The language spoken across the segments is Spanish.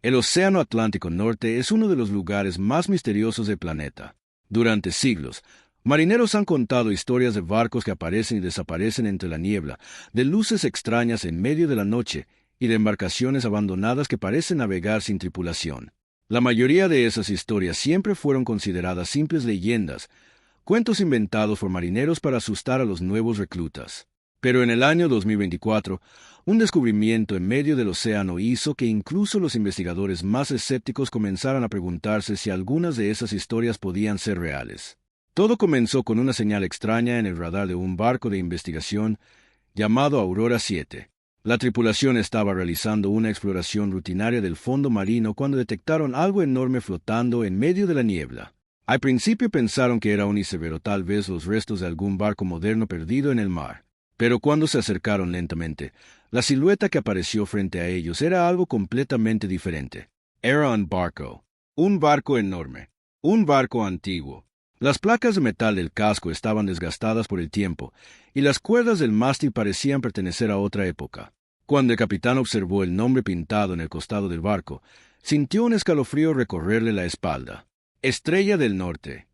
El Océano Atlántico Norte es uno de los lugares más misteriosos del planeta. Durante siglos, marineros han contado historias de barcos que aparecen y desaparecen entre la niebla, de luces extrañas en medio de la noche y de embarcaciones abandonadas que parecen navegar sin tripulación. La mayoría de esas historias siempre fueron consideradas simples leyendas, cuentos inventados por marineros para asustar a los nuevos reclutas. Pero en el año 2024, un descubrimiento en medio del océano hizo que incluso los investigadores más escépticos comenzaran a preguntarse si algunas de esas historias podían ser reales. Todo comenzó con una señal extraña en el radar de un barco de investigación llamado Aurora 7. La tripulación estaba realizando una exploración rutinaria del fondo marino cuando detectaron algo enorme flotando en medio de la niebla. Al principio pensaron que era un iceberg o tal vez los restos de algún barco moderno perdido en el mar. Pero cuando se acercaron lentamente, la silueta que apareció frente a ellos era algo completamente diferente. Era un barco enorme, un barco antiguo. Las placas de metal del casco estaban desgastadas por el tiempo, y las cuerdas del mástil parecían pertenecer a otra época. Cuando el capitán observó el nombre pintado en el costado del barco, sintió un escalofrío recorrerle la espalda. Estrella del Norte.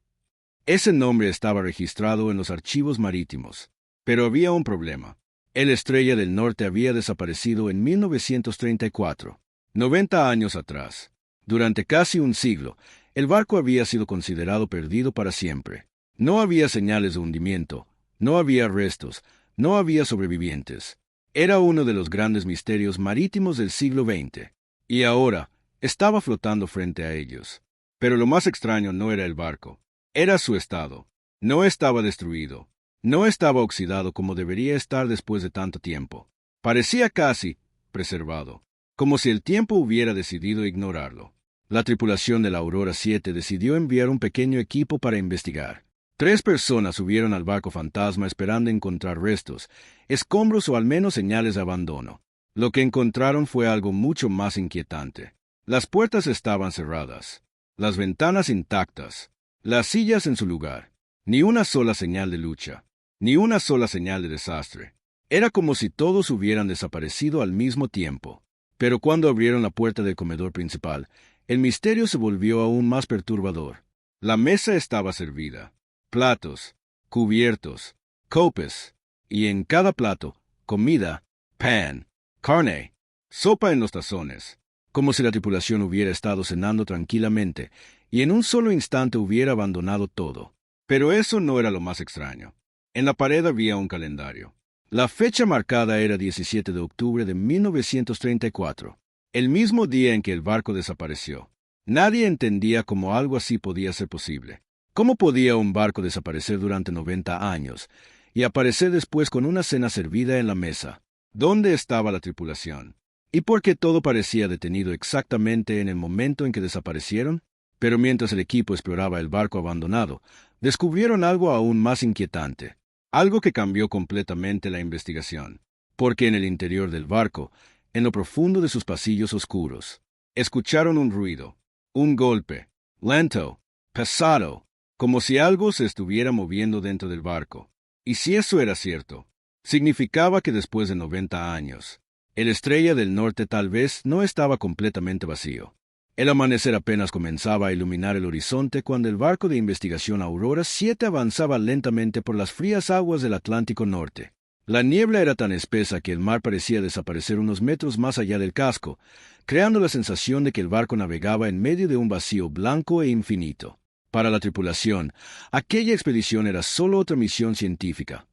Ese nombre estaba registrado en los archivos marítimos. Pero había un problema. El Estrella del Norte había desaparecido en 1934, 90 años atrás. Durante casi un siglo, el barco había sido considerado perdido para siempre. No había señales de hundimiento, no había restos, no había sobrevivientes. Era uno de los grandes misterios marítimos del siglo XX. Y ahora, estaba flotando frente a ellos. Pero lo más extraño no era el barco. Era su estado. No estaba destruido. No estaba oxidado como debería estar después de tanto tiempo. Parecía casi preservado, como si el tiempo hubiera decidido ignorarlo. La tripulación de la Aurora 7 decidió enviar un pequeño equipo para investigar. 3 personas subieron al barco fantasma esperando encontrar restos, escombros o al menos señales de abandono. Lo que encontraron fue algo mucho más inquietante. Las puertas estaban cerradas, las ventanas intactas, las sillas en su lugar. Ni una sola señal de lucha. Ni una sola señal de desastre. Era como si todos hubieran desaparecido al mismo tiempo. Pero cuando abrieron la puerta del comedor principal, el misterio se volvió aún más perturbador. La mesa estaba servida. Platos, cubiertos, copes, y en cada plato, comida, pan, carne, sopa en los tazones, como si la tripulación hubiera estado cenando tranquilamente y en un solo instante hubiera abandonado todo. Pero eso no era lo más extraño. En la pared había un calendario. La fecha marcada era 17 de octubre de 1934, el mismo día en que el barco desapareció. Nadie entendía cómo algo así podía ser posible. ¿Cómo podía un barco desaparecer durante 90 años y aparecer después con una cena servida en la mesa? ¿Dónde estaba la tripulación? ¿Y por qué todo parecía detenido exactamente en el momento en que desaparecieron? Pero mientras el equipo exploraba el barco abandonado, descubrieron algo aún más inquietante. Algo que cambió completamente la investigación. Porque en el interior del barco, en lo profundo de sus pasillos oscuros, escucharon un ruido, un golpe, lento, pesado, como si algo se estuviera moviendo dentro del barco. Y si eso era cierto, significaba que después de 90 años, el Estrella del Norte tal vez no estaba completamente vacío. El amanecer apenas comenzaba a iluminar el horizonte cuando el barco de investigación Aurora 7 avanzaba lentamente por las frías aguas del Atlántico Norte. La niebla era tan espesa que el mar parecía desaparecer unos metros más allá del casco, creando la sensación de que el barco navegaba en medio de un vacío blanco e infinito. Para la tripulación, aquella expedición era solo otra misión científica: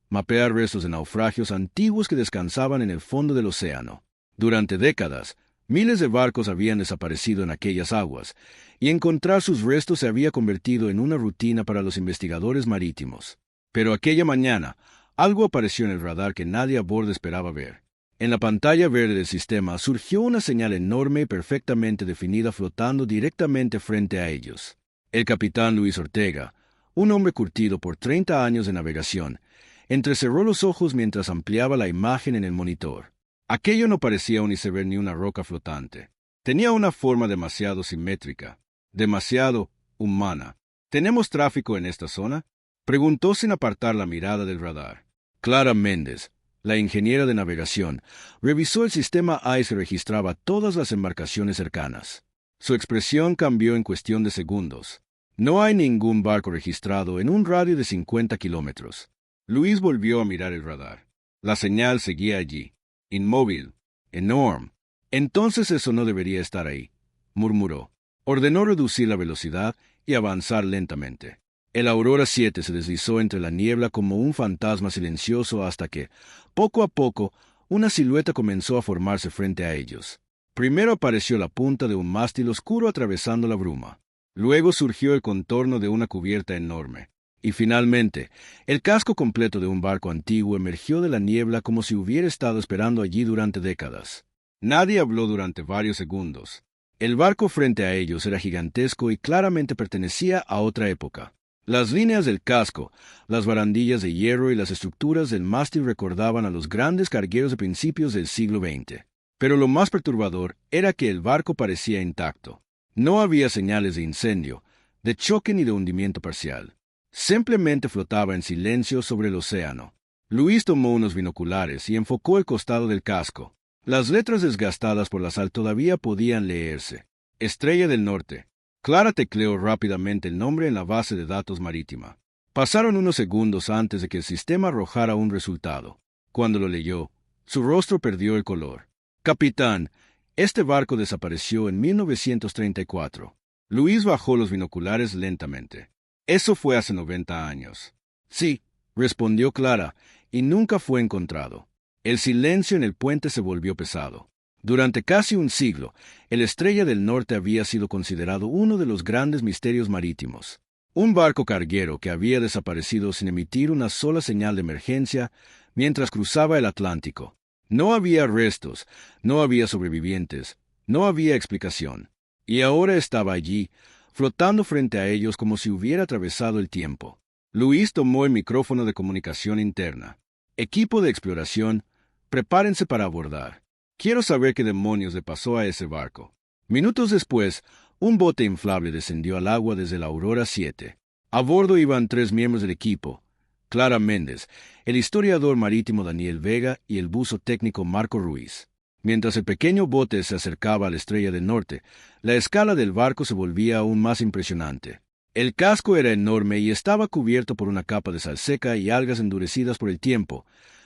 mapear restos de naufragios antiguos que descansaban en el fondo del océano. Durante décadas, miles de barcos habían desaparecido en aquellas aguas, y encontrar sus restos se había convertido en una rutina para los investigadores marítimos. Pero aquella mañana, algo apareció en el radar que nadie a bordo esperaba ver. En la pantalla verde del sistema surgió una señal enorme y perfectamente definida flotando directamente frente a ellos. El capitán Luis Ortega, un hombre curtido por 30 años de navegación, entrecerró los ojos mientras ampliaba la imagen en el monitor. Aquello no parecía un iceberg ni una roca flotante. Tenía una forma demasiado simétrica, demasiado humana. ¿Tenemos tráfico en esta zona?, preguntó sin apartar la mirada del radar. Clara Méndez, la ingeniera de navegación, revisó el sistema ICE que registraba todas las embarcaciones cercanas. Su expresión cambió en cuestión de segundos. No hay ningún barco registrado en un radio de 50 kilómetros. Luis volvió a mirar el radar. La señal seguía allí, inmóvil, enorme. Entonces eso no debería estar ahí, murmuró. Ordenó reducir la velocidad y avanzar lentamente. El Aurora 7 se deslizó entre la niebla como un fantasma silencioso hasta que, poco a poco, una silueta comenzó a formarse frente a ellos. Primero apareció la punta de un mástil oscuro atravesando la bruma. Luego surgió el contorno de una cubierta enorme. Y finalmente, el casco completo de un barco antiguo emergió de la niebla como si hubiera estado esperando allí durante décadas. Nadie habló durante varios segundos. El barco frente a ellos era gigantesco y claramente pertenecía a otra época. Las líneas del casco, las barandillas de hierro y las estructuras del mástil recordaban a los grandes cargueros de principios del siglo XX. Pero lo más perturbador era que el barco parecía intacto. No había señales de incendio, de choque ni de hundimiento parcial. Simplemente flotaba en silencio sobre el océano. Luis tomó unos binoculares y enfocó el costado del casco. Las letras desgastadas por la sal todavía podían leerse. Estrella del Norte. Clara tecleó rápidamente el nombre en la base de datos marítima. Pasaron unos segundos antes de que el sistema arrojara un resultado. Cuando lo leyó, su rostro perdió el color. Capitán, este barco desapareció en 1934. Luis bajó los binoculares lentamente. Eso fue hace 90 años. Sí, respondió Clara, y nunca fue encontrado. El silencio en el puente se volvió pesado. Durante casi un siglo, el Estrella del Norte había sido considerado uno de los grandes misterios marítimos. Un barco carguero que había desaparecido sin emitir una sola señal de emergencia mientras cruzaba el Atlántico. No había restos, no había sobrevivientes, no había explicación. Y ahora estaba allí, flotando frente a ellos como si hubiera atravesado el tiempo. Luis tomó el micrófono de comunicación interna. Equipo de exploración, prepárense para abordar. Quiero saber qué demonios le pasó a ese barco. Minutos después, un bote inflable descendió al agua desde la Aurora 7. A bordo iban 3 miembros del equipo: Clara Méndez, el historiador marítimo Daniel Vega y el buzo técnico Marco Ruiz. Mientras el pequeño bote se acercaba a la Estrella del Norte, la escala del barco se volvía aún más impresionante. El casco era enorme y estaba cubierto por una capa de sal seca y algas endurecidas por el tiempo,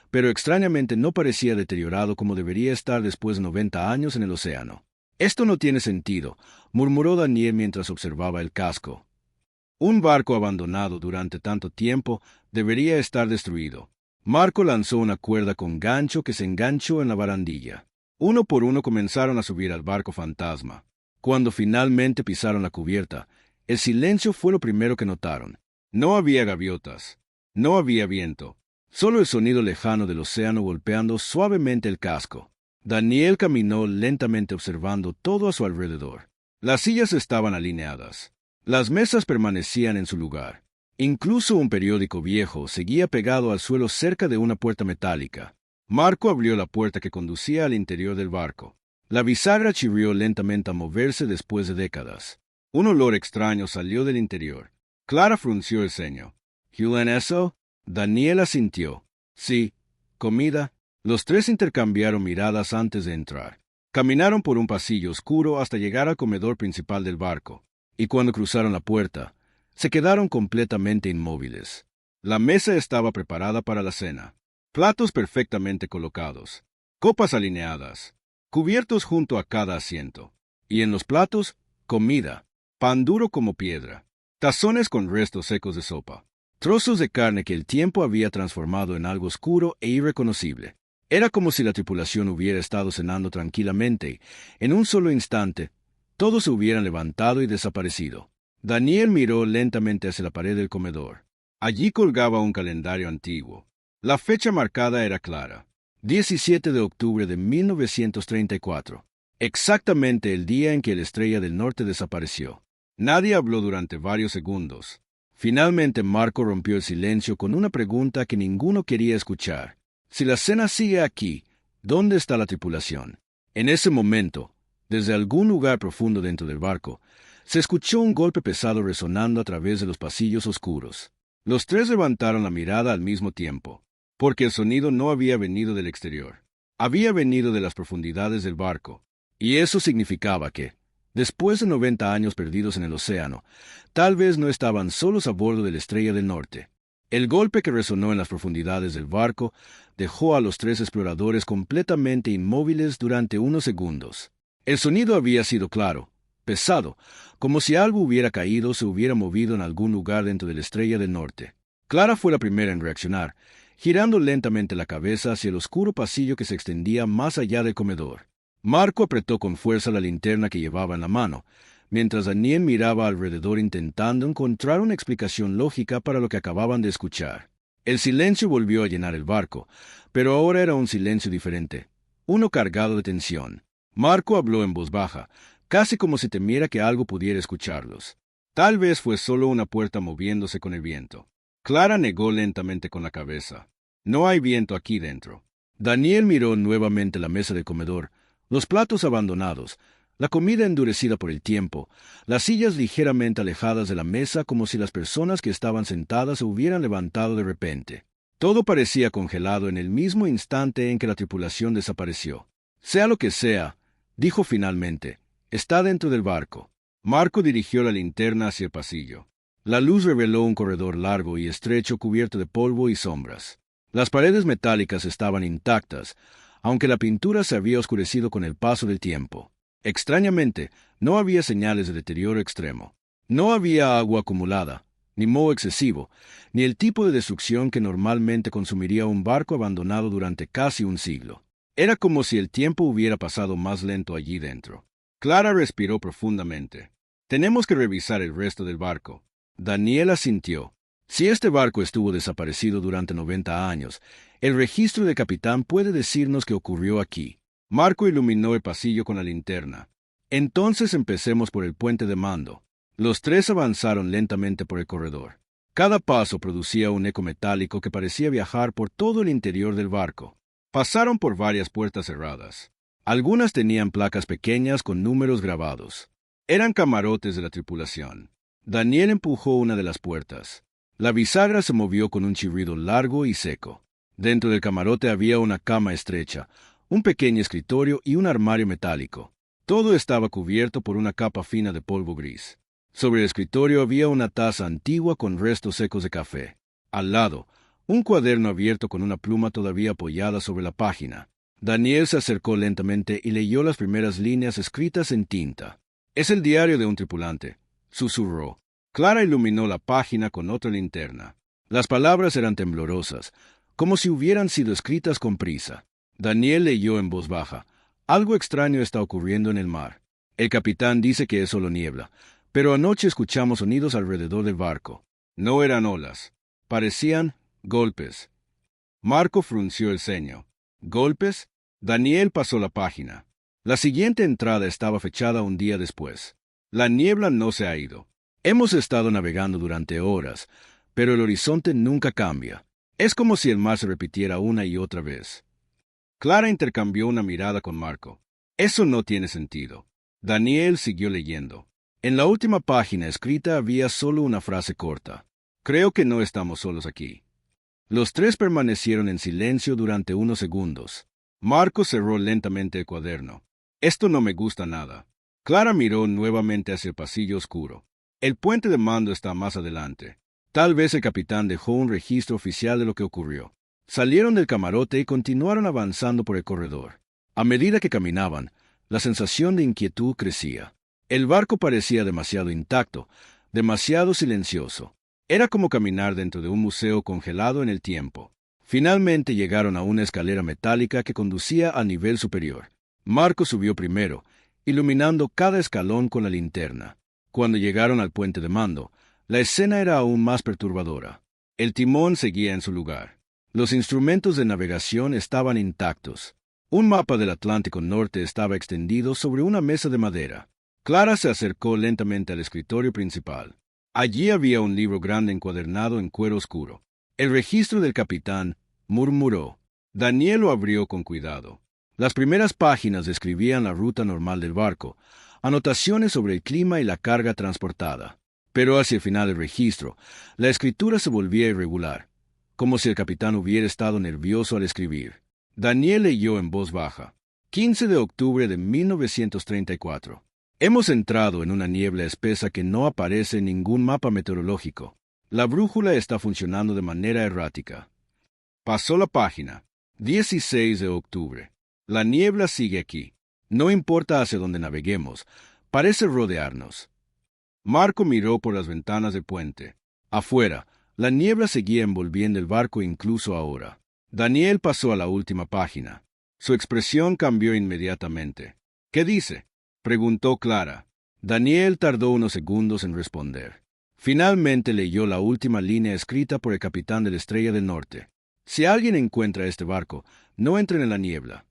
pero extrañamente no parecía deteriorado como debería estar después de 90 años en el océano. Esto no tiene sentido, murmuró Daniel mientras observaba el casco. Un barco abandonado durante tanto tiempo debería estar destruido. Marco lanzó una cuerda con gancho que se enganchó en la barandilla. Uno por uno comenzaron a subir al barco fantasma. Cuando finalmente pisaron la cubierta, el silencio fue lo primero que notaron. No había gaviotas, no había viento. Solo el sonido lejano del océano golpeando suavemente el casco. Daniel caminó lentamente observando todo a su alrededor. Las sillas estaban alineadas. Las mesas permanecían en su lugar. Incluso un periódico viejo seguía pegado al suelo cerca de una puerta metálica. Marco abrió la puerta que conducía al interior del barco. La bisagra chirrió lentamente a moverse después de décadas. Un olor extraño salió del interior. Clara frunció el ceño. ¿Huelen eso? Daniel asintió. Sí, comida. Los tres intercambiaron miradas antes de entrar. Caminaron por un pasillo oscuro hasta llegar al comedor principal del barco, y cuando cruzaron la puerta, se quedaron completamente inmóviles. La mesa estaba preparada para la cena. Platos perfectamente colocados, copas alineadas, cubiertos junto a cada asiento, y en los platos, comida, pan duro como piedra, tazones con restos secos de sopa. Trozos de carne que el tiempo había transformado en algo oscuro e irreconocible. Era como si la tripulación hubiera estado cenando tranquilamente. En un solo instante, todos se hubieran levantado y desaparecido. Daniel miró lentamente hacia la pared del comedor. Allí colgaba un calendario antiguo. La fecha marcada era clara: 17 de octubre de 1934. Exactamente el día en que la Estrella del Norte desapareció. Nadie habló durante varios segundos. Finalmente Marco rompió el silencio con una pregunta que ninguno quería escuchar. Si la cena sigue aquí, ¿dónde está la tripulación? En ese momento, desde algún lugar profundo dentro del barco, se escuchó un golpe pesado resonando a través de los pasillos oscuros. Los tres levantaron la mirada al mismo tiempo. porque el sonido no había venido del exterior. Había venido de las profundidades del barco, y eso significaba que, después de 90 años perdidos en el océano, tal vez no estaban solos a bordo de la Estrella del Norte. El golpe que resonó en las profundidades del barco dejó a los tres exploradores completamente inmóviles durante unos segundos. El sonido había sido claro, pesado, como si algo hubiera caído o se hubiera movido en algún lugar dentro de la Estrella del Norte. Clara fue la primera en reaccionar, girando lentamente la cabeza hacia el oscuro pasillo que se extendía más allá del comedor. Marco apretó con fuerza la linterna que llevaba en la mano, mientras Daniel miraba alrededor intentando encontrar una explicación lógica para lo que acababan de escuchar. El silencio volvió a llenar el barco, pero ahora era un silencio diferente, uno cargado de tensión. Marco habló en voz baja, casi como si temiera que algo pudiera escucharlos. Tal vez fue solo una puerta moviéndose con el viento. Clara negó lentamente con la cabeza. No hay viento aquí dentro. Daniel miró nuevamente la mesa del comedor, los platos abandonados, la comida endurecida por el tiempo, las sillas ligeramente alejadas de la mesa como si las personas que estaban sentadas se hubieran levantado de repente. Todo parecía congelado en el mismo instante en que la tripulación desapareció. Sea lo que sea, dijo finalmente, está dentro del barco. Marco dirigió la linterna hacia el pasillo. La luz reveló un corredor largo y estrecho cubierto de polvo y sombras. Las paredes metálicas estaban intactas, aunque la pintura se había oscurecido con el paso del tiempo. Extrañamente, no había señales de deterioro extremo. No había agua acumulada, ni moho excesivo, ni el tipo de destrucción que normalmente consumiría un barco abandonado durante casi un siglo. Era como si el tiempo hubiera pasado más lento allí dentro. Clara respiró profundamente. Tenemos que revisar el resto del barco. Daniel asintió. Si este barco estuvo desaparecido durante 90 años, el registro de capitán puede decirnos qué ocurrió aquí. Marco iluminó el pasillo con la linterna. Entonces empecemos por el puente de mando. Los tres avanzaron lentamente por el corredor. Cada paso producía un eco metálico que parecía viajar por todo el interior del barco. Pasaron por varias puertas cerradas. Algunas tenían placas pequeñas con números grabados. Eran camarotes de la tripulación. Daniel empujó una de las puertas. La bisagra se movió con un chirrido largo y seco. Dentro del camarote había una cama estrecha, un pequeño escritorio y un armario metálico. Todo estaba cubierto por una capa fina de polvo gris. Sobre el escritorio había una taza antigua con restos secos de café. Al lado, un cuaderno abierto con una pluma todavía apoyada sobre la página. Daniel se acercó lentamente y leyó las primeras líneas escritas en tinta. «Es el diario de un tripulante», susurró. Clara iluminó la página con otra linterna. Las palabras eran temblorosas, como si hubieran sido escritas con prisa. Daniel leyó en voz baja. «Algo extraño está ocurriendo en el mar. El capitán dice que es solo niebla, pero anoche escuchamos sonidos alrededor del barco. No eran olas. Parecían golpes». Marco frunció el ceño. «¿Golpes?» Daniel pasó la página. La siguiente entrada estaba fechada un día después. «La niebla no se ha ido. Hemos estado navegando durante horas, pero el horizonte nunca cambia. Es como si el mar se repitiera una y otra vez». Clara intercambió una mirada con Marco. «Eso no tiene sentido». Daniel siguió leyendo. En la última página escrita había solo una frase corta. «Creo que no estamos solos aquí». Los tres permanecieron en silencio durante unos segundos. Marco cerró lentamente el cuaderno. «Esto no me gusta nada». Clara miró nuevamente hacia el pasillo oscuro. «El puente de mando está más adelante. Tal vez el capitán dejó un registro oficial de lo que ocurrió». Salieron del camarote y continuaron avanzando por el corredor. A medida que caminaban, la sensación de inquietud crecía. El barco parecía demasiado intacto, demasiado silencioso. Era como caminar dentro de un museo congelado en el tiempo. Finalmente llegaron a una escalera metálica que conducía al nivel superior. Marco subió primero, iluminando cada escalón con la linterna. Cuando llegaron al puente de mando, la escena era aún más perturbadora. El timón seguía en su lugar. Los instrumentos de navegación estaban intactos. Un mapa del Atlántico Norte estaba extendido sobre una mesa de madera. Clara se acercó lentamente al escritorio principal. Allí había un libro grande encuadernado en cuero oscuro. «El registro del capitán», murmuró. Daniel lo abrió con cuidado. Las primeras páginas describían la ruta normal del barco, anotaciones sobre el clima y la carga transportada. Pero hacia el final del registro, la escritura se volvía irregular. como si el capitán hubiera estado nervioso al escribir. Daniel leyó en voz baja. 15 de octubre de 1934. Hemos entrado en una niebla espesa que no aparece en ningún mapa meteorológico. La brújula está funcionando de manera errática. Pasó la página. 16 de octubre. La niebla sigue aquí. No importa hacia dónde naveguemos, parece rodearnos. Marco miró por las ventanas del puente. Afuera, la niebla seguía envolviendo el barco incluso ahora. Daniel pasó a la última página. Su expresión cambió inmediatamente. ¿Qué dice?, preguntó Clara. Daniel tardó unos segundos en responder. Finalmente leyó la última línea escrita por el capitán de la Estrella del Norte. Si alguien encuentra este barco, no entren en la niebla.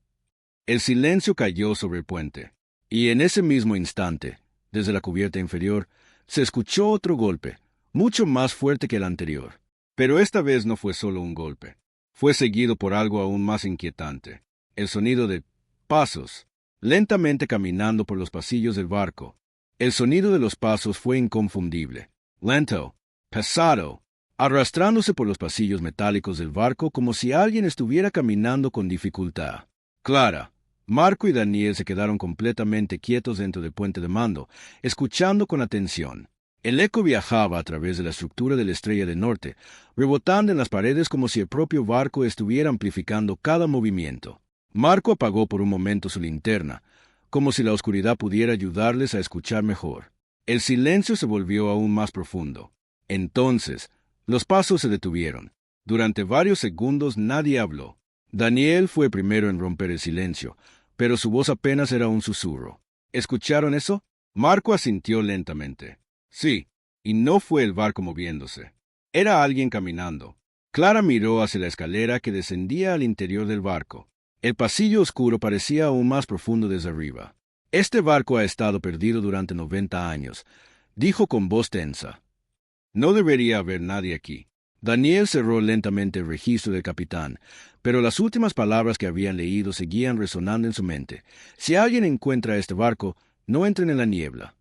El silencio cayó sobre el puente, y en ese mismo instante, desde la cubierta inferior, se escuchó otro golpe, mucho más fuerte que el anterior. Pero esta vez no fue solo un golpe. Fue seguido por algo aún más inquietante. El sonido de pasos, lentamente caminando por los pasillos del barco. El sonido de los pasos fue inconfundible, lento, pesado, arrastrándose por los pasillos metálicos del barco como si alguien estuviera caminando con dificultad. Clara, Marco y Daniel se quedaron completamente quietos dentro del puente de mando, escuchando con atención. El eco viajaba a través de la estructura de la Estrella del Norte, rebotando en las paredes como si el propio barco estuviera amplificando cada movimiento. Marco apagó por un momento su linterna, como si la oscuridad pudiera ayudarles a escuchar mejor. El silencio se volvió aún más profundo. Entonces, los pasos se detuvieron. Durante varios segundos nadie habló. Daniel fue primero en romper el silencio, pero su voz apenas era un susurro. ¿Escucharon eso? Marco asintió lentamente. Sí, y no fue el barco moviéndose. Era alguien caminando. Clara miró hacia la escalera que descendía al interior del barco. El pasillo oscuro parecía aún más profundo desde arriba. Este barco ha estado perdido durante 90 años, dijo con voz tensa. No debería haber nadie aquí. Daniel cerró lentamente el registro del capitán, pero las últimas palabras que habían leído seguían resonando en su mente. Si alguien encuentra este barco, no entren en la niebla.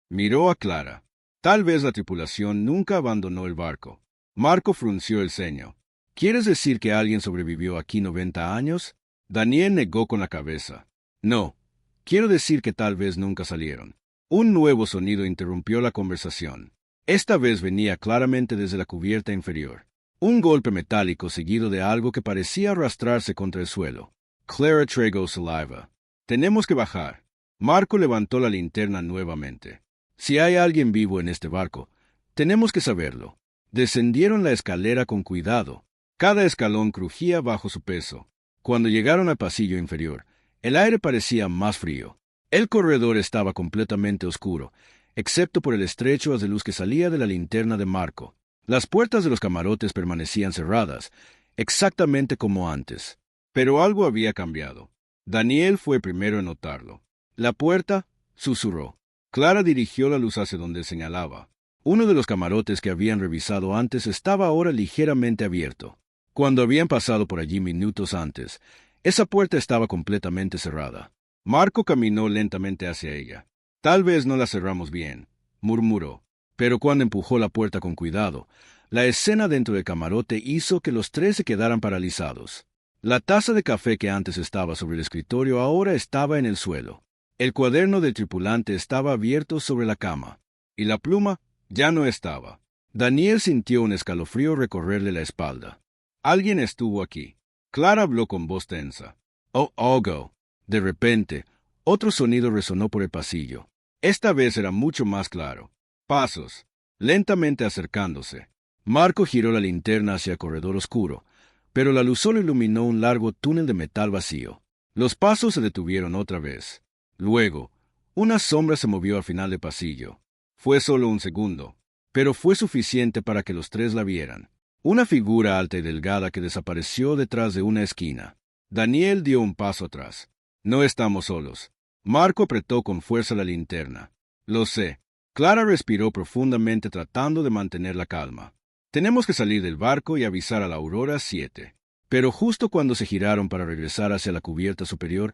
Miró a Clara. Tal vez la tripulación nunca abandonó el barco. Marco frunció el ceño. ¿Quieres decir que alguien sobrevivió aquí 90 años? Daniel negó con la cabeza. No, quiero decir que tal vez nunca salieron. Un nuevo sonido interrumpió la conversación. Esta vez venía claramente desde la cubierta inferior. Un golpe metálico seguido de algo que parecía arrastrarse contra el suelo. Clara tragó saliva. Tenemos que bajar. Marco levantó la linterna nuevamente. Si hay alguien vivo en este barco, tenemos que saberlo. Descendieron la escalera con cuidado. Cada escalón crujía bajo su peso. Cuando llegaron al pasillo inferior, el aire parecía más frío. El corredor estaba completamente oscuro, excepto por el estrecho haz de luz que salía de la linterna de Marco. Las puertas de los camarotes permanecían cerradas, exactamente como antes. Pero algo había cambiado. Daniel fue primero en notarlo. La puerta susurró. Clara dirigió la luz hacia donde señalaba. Uno de los camarotes que habían revisado antes estaba ahora ligeramente abierto. Cuando habían pasado por allí minutos antes, esa puerta estaba completamente cerrada. Marco caminó lentamente hacia ella. Tal vez no la cerramos bien, murmuró. Pero cuando empujó la puerta con cuidado, la escena dentro del camarote hizo que los tres se quedaran paralizados. La taza de café que antes estaba sobre el escritorio ahora estaba en el suelo. El cuaderno del tripulante estaba abierto sobre la cama, y la pluma ya no estaba. Daniel sintió un escalofrío recorrerle la espalda. Alguien estuvo aquí. Clara habló con voz tensa. Oh, Hugo. De repente, otro sonido resonó por el pasillo. Esta vez era mucho más claro. Pasos, lentamente acercándose. Marco giró la linterna hacia el corredor oscuro, pero la luz solo iluminó un largo túnel de metal vacío. Los pasos se detuvieron otra vez. Luego, una sombra se movió al final del pasillo. Fue solo un segundo, pero fue suficiente para que los tres la vieran. Una figura alta y delgada que desapareció detrás de una esquina. Daniel dio un paso atrás. No estamos solos. Marco apretó con fuerza la linterna. Lo sé. Clara respiró profundamente tratando de mantener la calma. Tenemos que salir del barco y avisar a la Aurora 7. Pero justo cuando se giraron para regresar hacia la cubierta superior,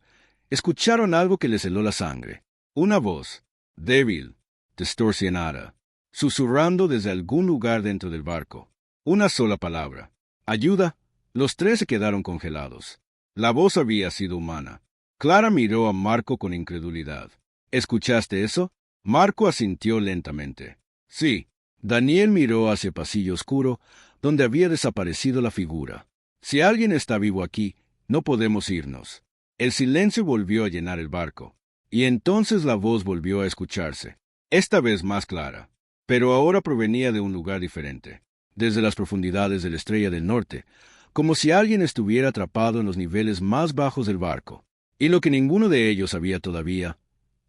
escucharon algo que les heló la sangre. Una voz, débil, distorsionada, susurrando desde algún lugar dentro del barco. Una sola palabra. ¡Ayuda! Los tres se quedaron congelados. La voz había sido humana. Clara miró a Marco con incredulidad. ¿Escuchaste eso? Marco asintió lentamente. Sí. Daniel miró hacia el pasillo oscuro, donde había desaparecido la figura. Si alguien está vivo aquí, no podemos irnos. El silencio volvió a llenar el barco. Y entonces la voz volvió a escucharse, esta vez más clara. Pero ahora provenía de un lugar diferente, desde las profundidades de la Estrella del Norte, como si alguien estuviera atrapado en los niveles más bajos del barco. Y lo que ninguno de ellos sabía todavía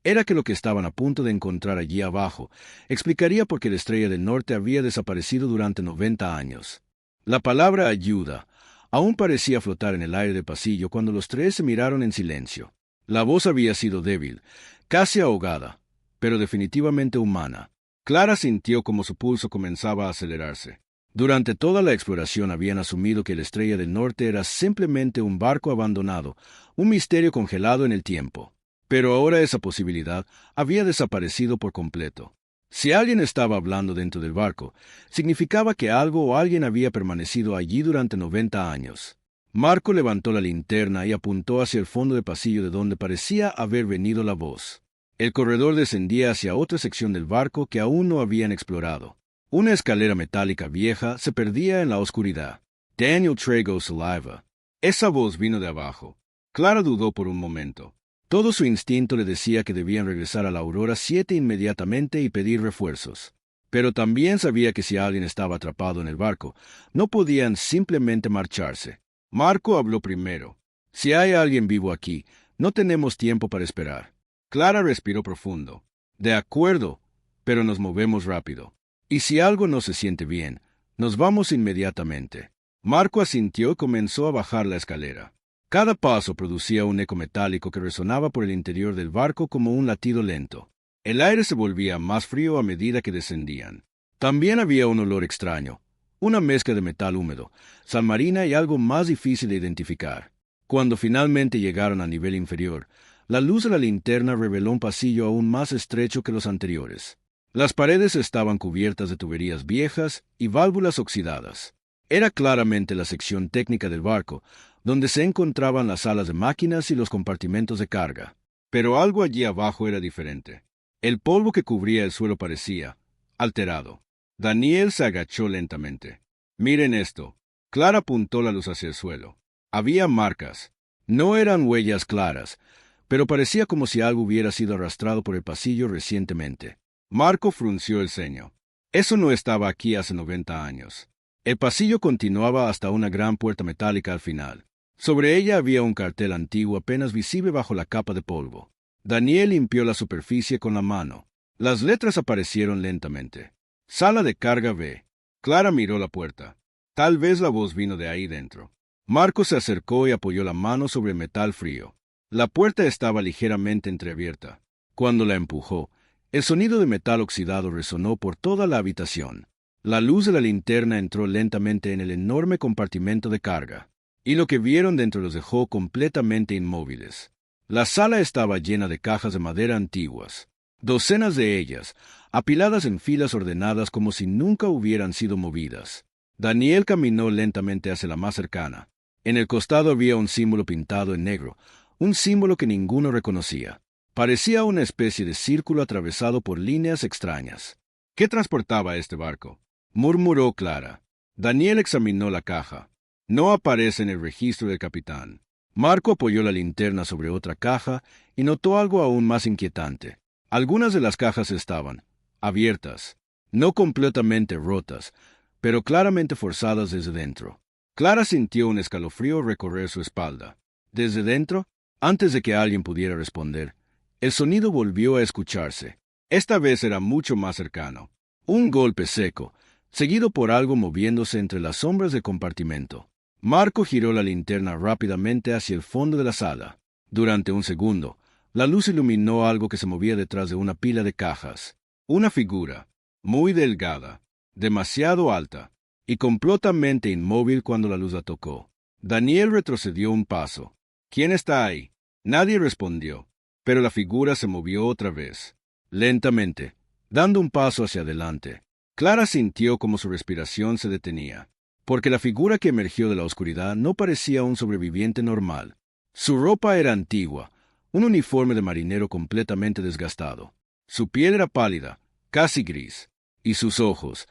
era que lo que estaban a punto de encontrar allí abajo explicaría por qué la Estrella del Norte había desaparecido durante 90 años. La palabra ayuda aún parecía flotar en el aire del pasillo cuando los tres se miraron en silencio. La voz había sido débil, casi ahogada, pero definitivamente humana. Clara sintió como su pulso comenzaba a acelerarse. Durante toda la exploración habían asumido que la Estrella del Norte era simplemente un barco abandonado, un misterio congelado en el tiempo. Pero ahora esa posibilidad había desaparecido por completo. Si alguien estaba hablando dentro del barco, significaba que algo o alguien había permanecido allí durante 90 años. Marco levantó la linterna y apuntó hacia el fondo del pasillo de donde parecía haber venido la voz. El corredor descendía hacia otra sección del barco que aún no habían explorado. Una escalera metálica vieja se perdía en la oscuridad. Daniel Trago Saliva. Esa voz vino de abajo. Clara dudó por un momento. Todo su instinto le decía que debían regresar a la Aurora 7 inmediatamente y pedir refuerzos. Pero también sabía que si alguien estaba atrapado en el barco, no podían simplemente marcharse. Marco habló primero. Si hay alguien vivo aquí, no tenemos tiempo para esperar. Clara respiró profundo. De acuerdo, pero nos movemos rápido. Y si algo no se siente bien, nos vamos inmediatamente. Marco asintió y comenzó a bajar la escalera. Cada paso producía un eco metálico que resonaba por el interior del barco como un latido lento. El aire se volvía más frío a medida que descendían. También había un olor extraño, una mezcla de metal húmedo, sal marina y algo más difícil de identificar. Cuando finalmente llegaron al nivel inferior, la luz de la linterna reveló un pasillo aún más estrecho que los anteriores. Las paredes estaban cubiertas de tuberías viejas y válvulas oxidadas. Era claramente la sección técnica del barco, donde se encontraban las salas de máquinas y los compartimentos de carga. Pero algo allí abajo era diferente. El polvo que cubría el suelo parecía alterado. Daniel se agachó lentamente. Miren esto. Clara apuntó la luz hacia el suelo. Había marcas. No eran huellas claras, pero parecía como si algo hubiera sido arrastrado por el pasillo recientemente. Marco frunció el ceño. Eso no estaba aquí hace 90 años. El pasillo continuaba hasta una gran puerta metálica al final. Sobre ella había un cartel antiguo apenas visible bajo la capa de polvo. Daniel limpió la superficie con la mano. Las letras aparecieron lentamente. Sala de carga B. Clara miró la puerta. Tal vez la voz vino de ahí dentro. Marco se acercó y apoyó la mano sobre el metal frío. La puerta estaba ligeramente entreabierta. Cuando la empujó, el sonido de metal oxidado resonó por toda la habitación. La luz de la linterna entró lentamente en el enorme compartimento de carga, y lo que vieron dentro los dejó completamente inmóviles. La sala estaba llena de cajas de madera antiguas, docenas de ellas, apiladas en filas ordenadas como si nunca hubieran sido movidas. Daniel caminó lentamente hacia la más cercana. En el costado había un símbolo pintado en negro, un símbolo que ninguno reconocía. Parecía una especie de círculo atravesado por líneas extrañas. ¿Qué transportaba este barco?, murmuró Clara. Daniel examinó la caja. No aparece en el registro del capitán. Marco apoyó la linterna sobre otra caja y notó algo aún más inquietante. Algunas de las cajas estaban abiertas, no completamente rotas, pero claramente forzadas desde dentro. Clara sintió un escalofrío recorrer su espalda. Desde dentro, antes de que alguien pudiera responder, el sonido volvió a escucharse. Esta vez era mucho más cercano. Un golpe seco, seguido por algo moviéndose entre las sombras del compartimento. Marco giró la linterna rápidamente hacia el fondo de la sala. Durante un segundo, la luz iluminó algo que se movía detrás de una pila de cajas. Una figura, muy delgada, demasiado alta, y completamente inmóvil cuando la luz la tocó. Daniel retrocedió un paso. ¿Quién está ahí? Nadie respondió, pero la figura se movió otra vez, lentamente, dando un paso hacia adelante. Clara sintió como su respiración se detenía. porque la figura que emergió de la oscuridad no parecía un sobreviviente normal. Su ropa era antigua, un uniforme de marinero completamente desgastado. Su piel era pálida, casi gris, y sus ojos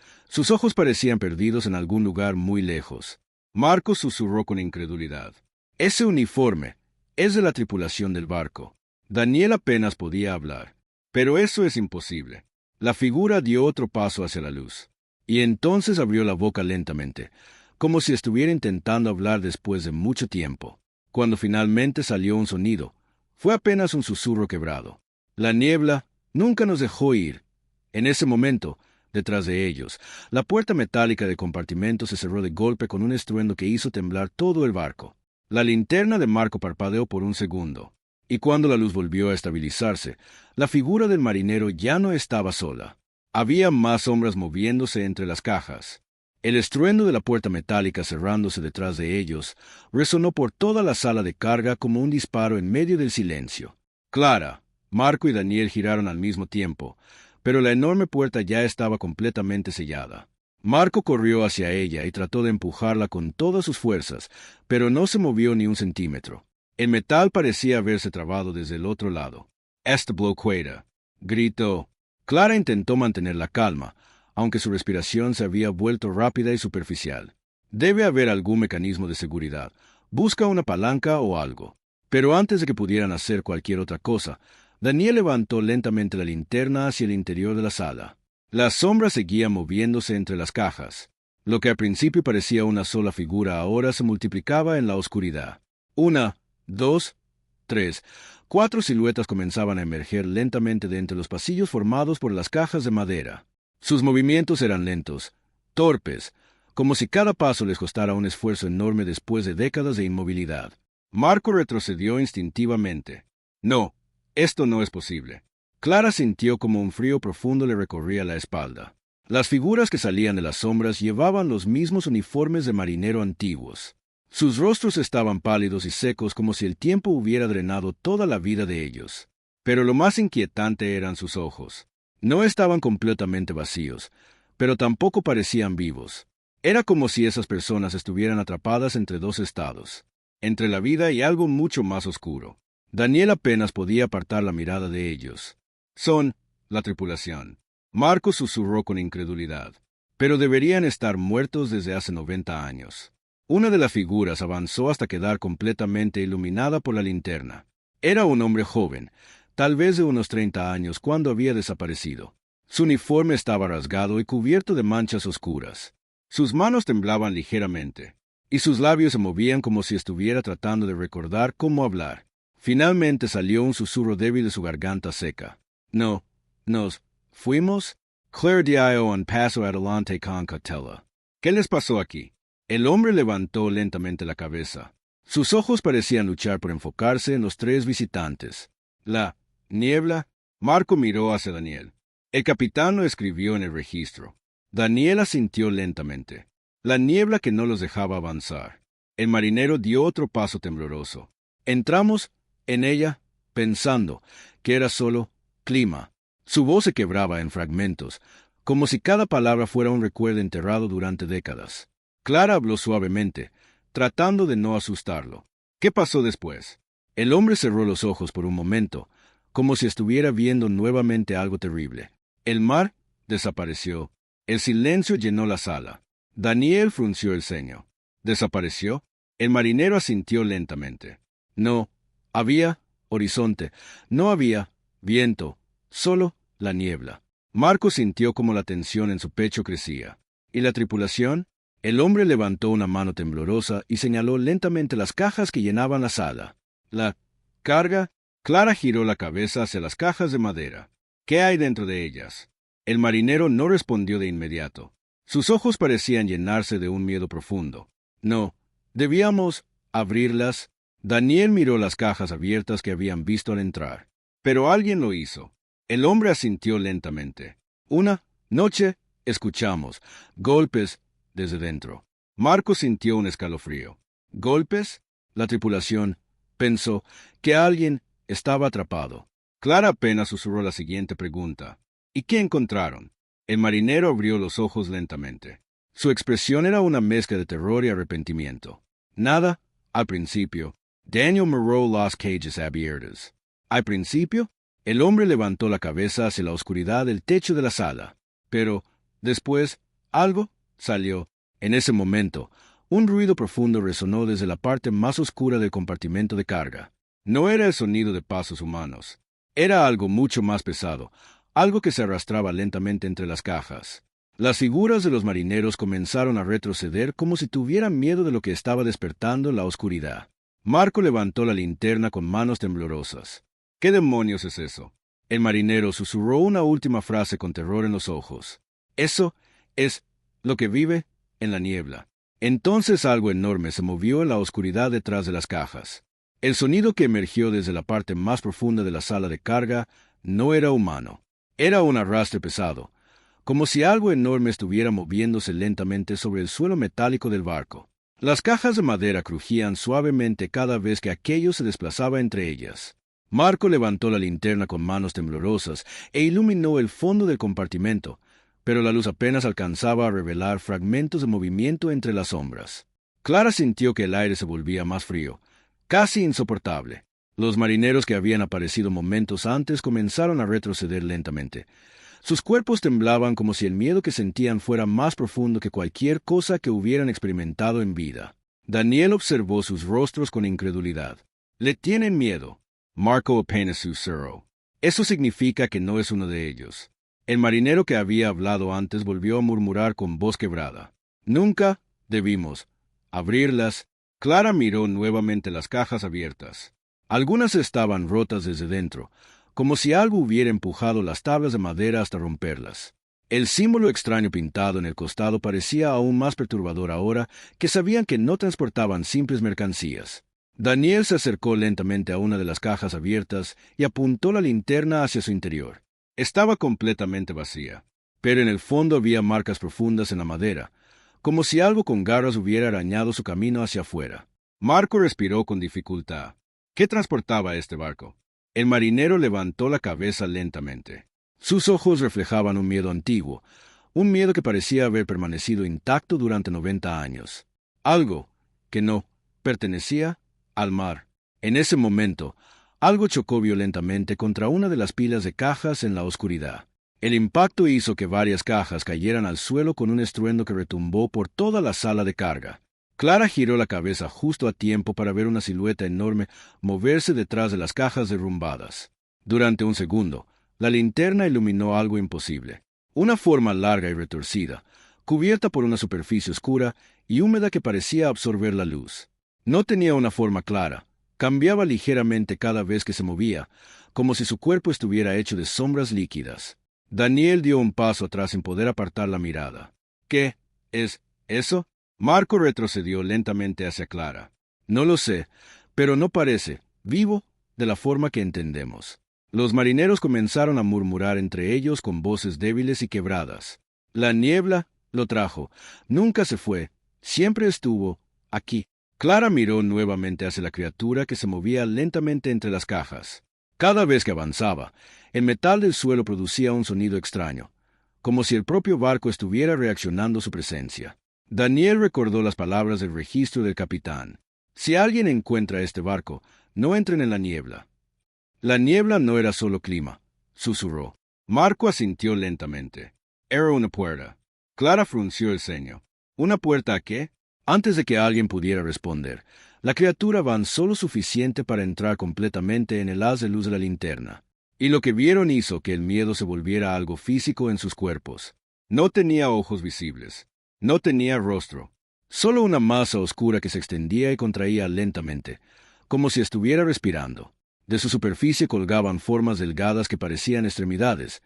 parecían perdidos en algún lugar muy lejos. Marcos susurró con incredulidad. Ese uniforme es de la tripulación del barco. Daniel apenas podía hablar. Pero eso es imposible. La figura dio otro paso hacia la luz. Y entonces abrió la boca lentamente, como si estuviera intentando hablar después de mucho tiempo. Cuando finalmente salió un sonido, fue apenas un susurro quebrado. La niebla nunca nos dejó ir. En ese momento, detrás de ellos, la puerta metálica del compartimento se cerró de golpe con un estruendo que hizo temblar todo el barco. La linterna de Marco parpadeó por un segundo, y cuando la luz volvió a estabilizarse, la figura del marinero ya no estaba sola. Había más sombras moviéndose entre las cajas. El estruendo de la puerta metálica cerrándose detrás de ellos resonó por toda la sala de carga como un disparo en medio del silencio. Clara, Marco y Daniel giraron al mismo tiempo, pero la enorme puerta ya estaba completamente sellada. Marco corrió hacia ella y trató de empujarla con todas sus fuerzas, pero no se movió ni un centímetro. El metal parecía haberse trabado desde el otro lado. «Esta bloqueira», gritó. Clara intentó mantener la calma, aunque su respiración se había vuelto rápida y superficial. «Debe haber algún mecanismo de seguridad. Busca una palanca o algo». Pero antes de que pudieran hacer cualquier otra cosa, Daniel levantó lentamente la linterna hacia el interior de la sala. Las sombras seguían moviéndose entre las cajas. Lo que al principio parecía una sola figura ahora se multiplicaba en la oscuridad. 1, 2, 3, 4 siluetas comenzaban a emerger lentamente de entre los pasillos formados por las cajas de madera. Sus movimientos eran lentos, torpes, como si cada paso les costara un esfuerzo enorme después de décadas de inmovilidad. Marco retrocedió instintivamente. «No, esto no es posible». Clara sintió como un frío profundo le recorría la espalda. Las figuras que salían de las sombras llevaban los mismos uniformes de marinero antiguos. Sus rostros estaban pálidos y secos como si el tiempo hubiera drenado toda la vida de ellos. Pero lo más inquietante eran sus ojos. No estaban completamente vacíos, pero tampoco parecían vivos. Era como si esas personas estuvieran atrapadas entre dos estados, entre la vida y algo mucho más oscuro. Daniel apenas podía apartar la mirada de ellos. «Son la tripulación», Marco susurró con incredulidad. «Pero deberían estar muertos desde hace 90 años». Una de las figuras avanzó hasta quedar completamente iluminada por la linterna. Era un hombre joven, tal vez de unos 30 años cuando había desaparecido. Su uniforme estaba rasgado y cubierto de manchas oscuras. Sus manos temblaban ligeramente, y sus labios se movían como si estuviera tratando de recordar cómo hablar. Finalmente salió un susurro débil de su garganta seca. «No, nos fuimos. Claire dio un paso adelante con cautela. ¿Qué les pasó aquí?» El hombre levantó lentamente la cabeza. Sus ojos parecían luchar por enfocarse en los tres visitantes. «La niebla». Marco miró hacia Daniel. El capitán lo escribió en el registro. Daniel asintió lentamente. La niebla que no los dejaba avanzar. El marinero dio otro paso tembloroso. Entramos en ella pensando que era solo clima. Su voz se quebraba en fragmentos, como si cada palabra fuera un recuerdo enterrado durante décadas. Clara habló suavemente, tratando de no asustarlo. «¿Qué pasó después?» El hombre cerró los ojos por un momento, como si estuviera viendo nuevamente algo terrible. El mar desapareció. El silencio llenó la sala. Daniel frunció el ceño. ¿Desapareció? El marinero asintió lentamente. No había horizonte, no había viento, solo la niebla. Marco sintió como la tensión en su pecho crecía. ¿Y la tripulación? El hombre levantó una mano temblorosa y señaló lentamente las cajas que llenaban la sala. ¿La carga? Clara giró la cabeza hacia las cajas de madera. ¿Qué hay dentro de ellas? El marinero no respondió de inmediato. Sus ojos parecían llenarse de un miedo profundo. No, debíamos abrirlas. Daniel miró las cajas abiertas que habían visto al entrar. Pero alguien lo hizo. El hombre asintió lentamente. Una noche escuchamos golpes desde dentro. Marco sintió un escalofrío. ¿Golpes? La tripulación pensó que alguien estaba atrapado. Clara apenas susurró la siguiente pregunta. ¿Y qué encontraron? El marinero abrió los ojos lentamente. Su expresión era una mezcla de terror y arrepentimiento. Nada, al principio. Daniel miró las cajas abiertas. Al principio, el hombre levantó la cabeza hacia la oscuridad del techo de la sala. Pero, después, algo salió. En ese momento, un ruido profundo resonó desde la parte más oscura del compartimento de carga. No era el sonido de pasos humanos. Era algo mucho más pesado, algo que se arrastraba lentamente entre las cajas. Las figuras de los marineros comenzaron a retroceder como si tuvieran miedo de lo que estaba despertando la oscuridad. Marco levantó la linterna con manos temblorosas. ¿Qué demonios es eso? El marinero susurró una última frase con terror en los ojos. Eso es lo que vive en la niebla. Entonces algo enorme se movió en la oscuridad detrás de las cajas. El sonido que emergió desde la parte más profunda de la sala de carga no era humano. Era un arrastre pesado, como si algo enorme estuviera moviéndose lentamente sobre el suelo metálico del barco. Las cajas de madera crujían suavemente cada vez que aquello se desplazaba entre ellas. Marco levantó la linterna con manos temblorosas e iluminó el fondo del compartimento, pero la luz apenas alcanzaba a revelar fragmentos de movimiento entre las sombras. Clara sintió que el aire se volvía más frío, casi insoportable. Los marineros que habían aparecido momentos antes comenzaron a retroceder lentamente. Sus cuerpos temblaban como si el miedo que sentían fuera más profundo que cualquier cosa que hubieran experimentado en vida. Daniel observó sus rostros con incredulidad. «Le tienen miedo». Marco apenas susurró. «Eso significa que no es uno de ellos». El marinero que había hablado antes volvió a murmurar con voz quebrada. «Nunca debimos abrirlas». Clara miró nuevamente las cajas abiertas. Algunas estaban rotas desde dentro, como si algo hubiera empujado las tablas de madera hasta romperlas. El símbolo extraño pintado en el costado parecía aún más perturbador ahora que sabían que no transportaban simples mercancías. Daniel se acercó lentamente a una de las cajas abiertas y apuntó la linterna hacia su interior. Estaba completamente vacía, pero en el fondo había marcas profundas en la madera, como si algo con garras hubiera arañado su camino hacia afuera. Marco respiró con dificultad. ¿Qué transportaba este barco? El marinero levantó la cabeza lentamente. Sus ojos reflejaban un miedo antiguo, un miedo que parecía haber permanecido intacto durante 90 años. Algo que no pertenecía al mar. En ese momento, algo chocó violentamente contra una de las pilas de cajas en la oscuridad. El impacto hizo que varias cajas cayeran al suelo con un estruendo que retumbó por toda la sala de carga. Clara giró la cabeza justo a tiempo para ver una silueta enorme moverse detrás de las cajas derrumbadas. Durante un segundo, la linterna iluminó algo imposible. Una forma larga y retorcida, cubierta por una superficie oscura y húmeda que parecía absorber la luz. No tenía una forma clara, cambiaba ligeramente cada vez que se movía, como si su cuerpo estuviera hecho de sombras líquidas. Daniel dio un paso atrás sin poder apartar la mirada. ¿Qué es eso? Marco retrocedió lentamente hacia Clara. No lo sé, pero no parece vivo de la forma que entendemos. Los marineros comenzaron a murmurar entre ellos con voces débiles y quebradas. La niebla lo trajo. Nunca se fue. Siempre estuvo aquí. Clara miró nuevamente hacia la criatura que se movía lentamente entre las cajas. Cada vez que avanzaba, el metal del suelo producía un sonido extraño, como si el propio barco estuviera reaccionando a su presencia. Daniel recordó las palabras del registro del capitán. Si alguien encuentra este barco, no entren en la niebla. La niebla no era solo clima, susurró. Marco asintió lentamente. Era una puerta. Clara frunció el ceño. ¿Una puerta a qué? Antes de que alguien pudiera responder, la criatura avanzó lo suficiente para entrar completamente en el haz de luz de la linterna. Y lo que vieron hizo que el miedo se volviera algo físico en sus cuerpos. No tenía ojos visibles. No tenía rostro. Solo una masa oscura que se extendía y contraía lentamente, como si estuviera respirando. De su superficie colgaban formas delgadas que parecían extremidades,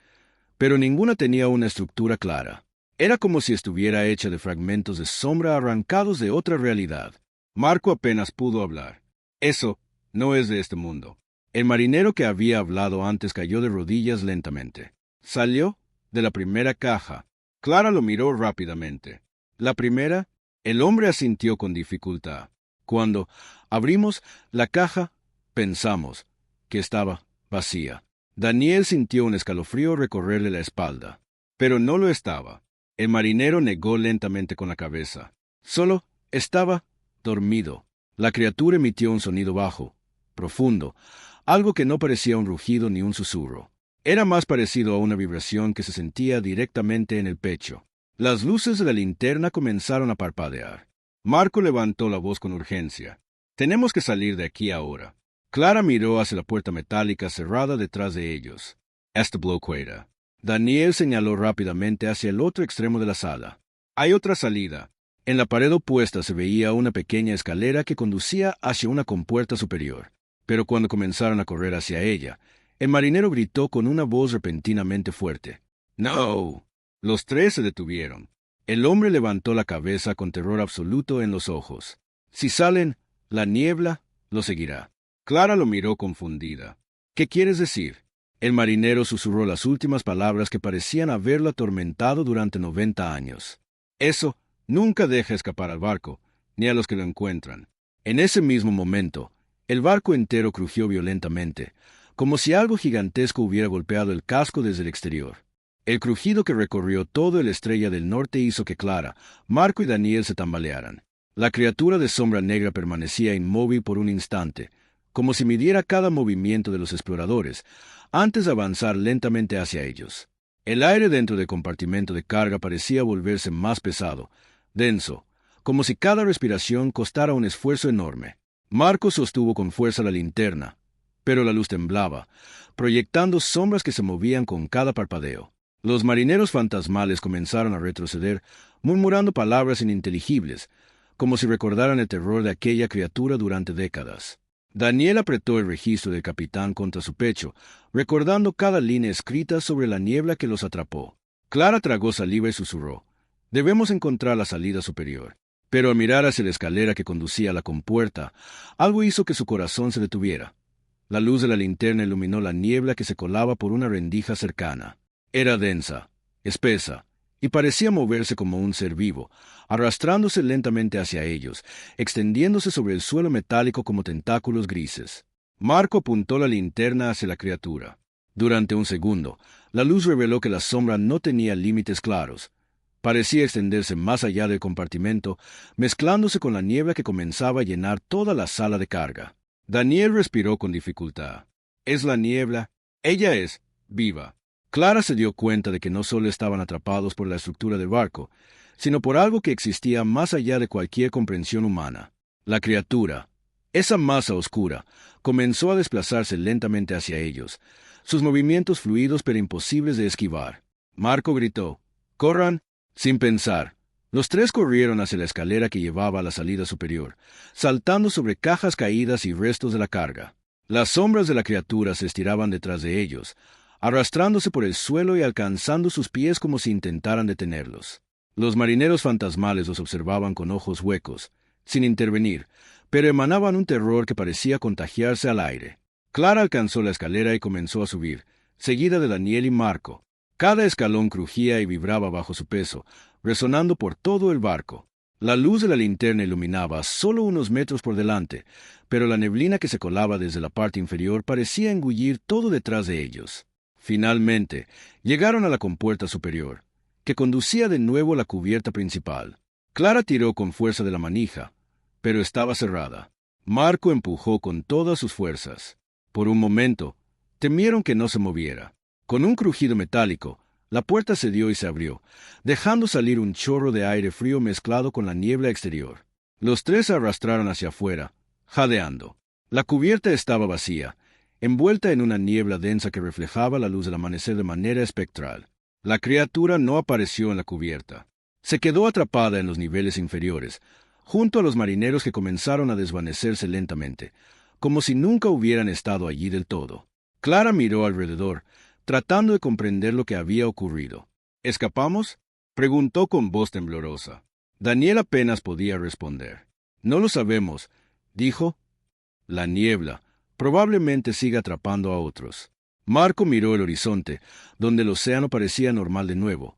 pero ninguna tenía una estructura clara. Era como si estuviera hecha de fragmentos de sombra arrancados de otra realidad. Marco apenas pudo hablar. Eso no es de este mundo. El marinero que había hablado antes cayó de rodillas lentamente. Salió de la primera caja. Clara lo miró rápidamente. ¿La primera? El hombre asintió con dificultad. Cuando abrimos la caja, pensamos que estaba vacía. Daniel sintió un escalofrío recorrerle la espalda, pero no lo estaba. El marinero negó lentamente con la cabeza. Solo estaba dormido. La criatura emitió un sonido bajo, profundo, algo que no parecía un rugido ni un susurro. Era más parecido a una vibración que se sentía directamente en el pecho. Las luces de la linterna comenzaron a parpadear. Marco levantó la voz con urgencia. «Tenemos que salir de aquí ahora». Clara miró hacia la puerta metálica cerrada detrás de ellos. «Esta bloquea». Daniel señaló rápidamente hacia el otro extremo de la sala. «Hay otra salida». En la pared opuesta se veía una pequeña escalera que conducía hacia una compuerta superior. Pero cuando comenzaron a correr hacia ella, el marinero gritó con una voz repentinamente fuerte. «¡No!». Los tres se detuvieron. El hombre levantó la cabeza con terror absoluto en los ojos. «Si salen, la niebla lo seguirá». Clara lo miró confundida. «¿Qué quieres decir?». El marinero susurró las últimas palabras que parecían haberlo atormentado durante 90 años. «Eso nunca deja escapar al barco, ni a los que lo encuentran». En ese mismo momento, el barco entero crujió violentamente, como si algo gigantesco hubiera golpeado el casco desde el exterior. El crujido que recorrió todo el Estrella del Norte hizo que Clara, Marco y Daniel se tambalearan. La criatura de sombra negra permanecía inmóvil por un instante, como si midiera cada movimiento de los exploradores, antes de avanzar lentamente hacia ellos. El aire dentro del compartimento de carga parecía volverse más pesado, denso, como si cada respiración costara un esfuerzo enorme. Marco sostuvo con fuerza la linterna, pero la luz temblaba, proyectando sombras que se movían con cada parpadeo. Los marineros fantasmales comenzaron a retroceder, murmurando palabras ininteligibles, como si recordaran el terror de aquella criatura durante décadas. Daniel apretó el registro del capitán contra su pecho, recordando cada línea escrita sobre la niebla que los atrapó. Clara tragó saliva y susurró. «Debemos encontrar la salida superior». Pero al mirar hacia la escalera que conducía a la compuerta, algo hizo que su corazón se detuviera. La luz de la linterna iluminó la niebla que se colaba por una rendija cercana. Era densa, espesa, y parecía moverse como un ser vivo, arrastrándose lentamente hacia ellos, extendiéndose sobre el suelo metálico como tentáculos grises. Marco apuntó la linterna hacia la criatura. Durante un segundo, la luz reveló que la sombra no tenía límites claros. Parecía extenderse más allá del compartimento, mezclándose con la niebla que comenzaba a llenar toda la sala de carga. Daniel respiró con dificultad. «Es la niebla. Ella es viva». Clara se dio cuenta de que no solo estaban atrapados por la estructura del barco, sino por algo que existía más allá de cualquier comprensión humana. La criatura, esa masa oscura, comenzó a desplazarse lentamente hacia ellos, sus movimientos fluidos pero imposibles de esquivar. Marco gritó, «¡Corran!». Sin pensar, los tres corrieron hacia la escalera que llevaba a la salida superior, saltando sobre cajas caídas y restos de la carga. Las sombras de la criatura se estiraban detrás de ellos, arrastrándose por el suelo y alcanzando sus pies como si intentaran detenerlos. Los marineros fantasmales los observaban con ojos huecos, sin intervenir, pero emanaban un terror que parecía contagiarse al aire. Clara alcanzó la escalera y comenzó a subir, seguida de Daniel y Marco. Cada escalón crujía y vibraba bajo su peso, resonando por todo el barco. La luz de la linterna iluminaba solo unos metros por delante, pero la neblina que se colaba desde la parte inferior parecía engullir todo detrás de ellos. Finalmente, llegaron a la compuerta superior, que conducía de nuevo a la cubierta principal. Clara tiró con fuerza de la manija, pero estaba cerrada. Marco empujó con todas sus fuerzas. Por un momento, temieron que no se moviera. Con un crujido metálico, la puerta cedió y se abrió, dejando salir un chorro de aire frío mezclado con la niebla exterior. Los tres se arrastraron hacia afuera, jadeando. La cubierta estaba vacía, envuelta en una niebla densa que reflejaba la luz del amanecer de manera espectral. La criatura no apareció en la cubierta. Se quedó atrapada en los niveles inferiores, junto a los marineros que comenzaron a desvanecerse lentamente, como si nunca hubieran estado allí del todo. Clara miró alrededor, tratando de comprender lo que había ocurrido. ¿Escapamos?, preguntó con voz temblorosa. Daniel apenas podía responder. «No lo sabemos», dijo. «La niebla probablemente siga atrapando a otros». Marco miró el horizonte, donde el océano parecía normal de nuevo,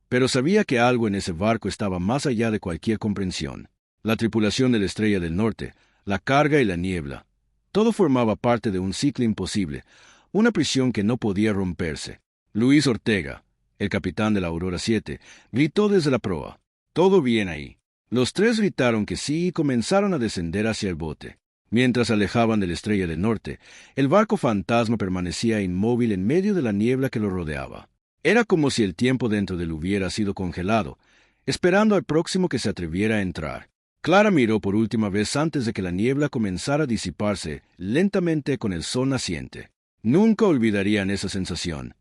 pero sabía que algo en ese barco estaba más allá de cualquier comprensión. La tripulación de la Estrella del Norte, la carga y la niebla. Todo formaba parte de un ciclo imposible, una prisión que no podía romperse. Luis Ortega, El capitán de la Aurora 7 gritó desde la proa. «¿Todo bien ahí?» Los tres gritaron que sí y comenzaron a descender hacia el bote. Mientras se alejaban de la Estrella del Norte, el barco fantasma permanecía inmóvil en medio de la niebla que lo rodeaba. Era como si el tiempo dentro de él hubiera sido congelado, esperando al próximo que se atreviera a entrar. Clara miró por última vez antes de que la niebla comenzara a disiparse lentamente con el sol naciente. Nunca olvidarían esa sensación.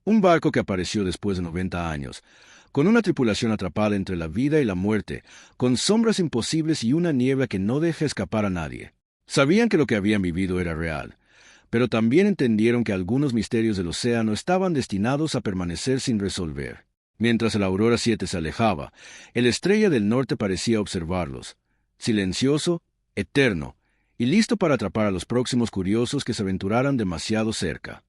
Un barco que apareció después de 90 años, con una tripulación atrapada entre la vida y la muerte, con sombras imposibles y una niebla que no deja escapar a nadie. Sabían que lo que habían vivido era real, pero también entendieron que algunos misterios del océano estaban destinados a permanecer sin resolver. Mientras el Aurora 7 se alejaba, el Estrella del Norte parecía observarlos, silencioso, eterno, y listo para atrapar a los próximos curiosos que se aventuraran demasiado cerca.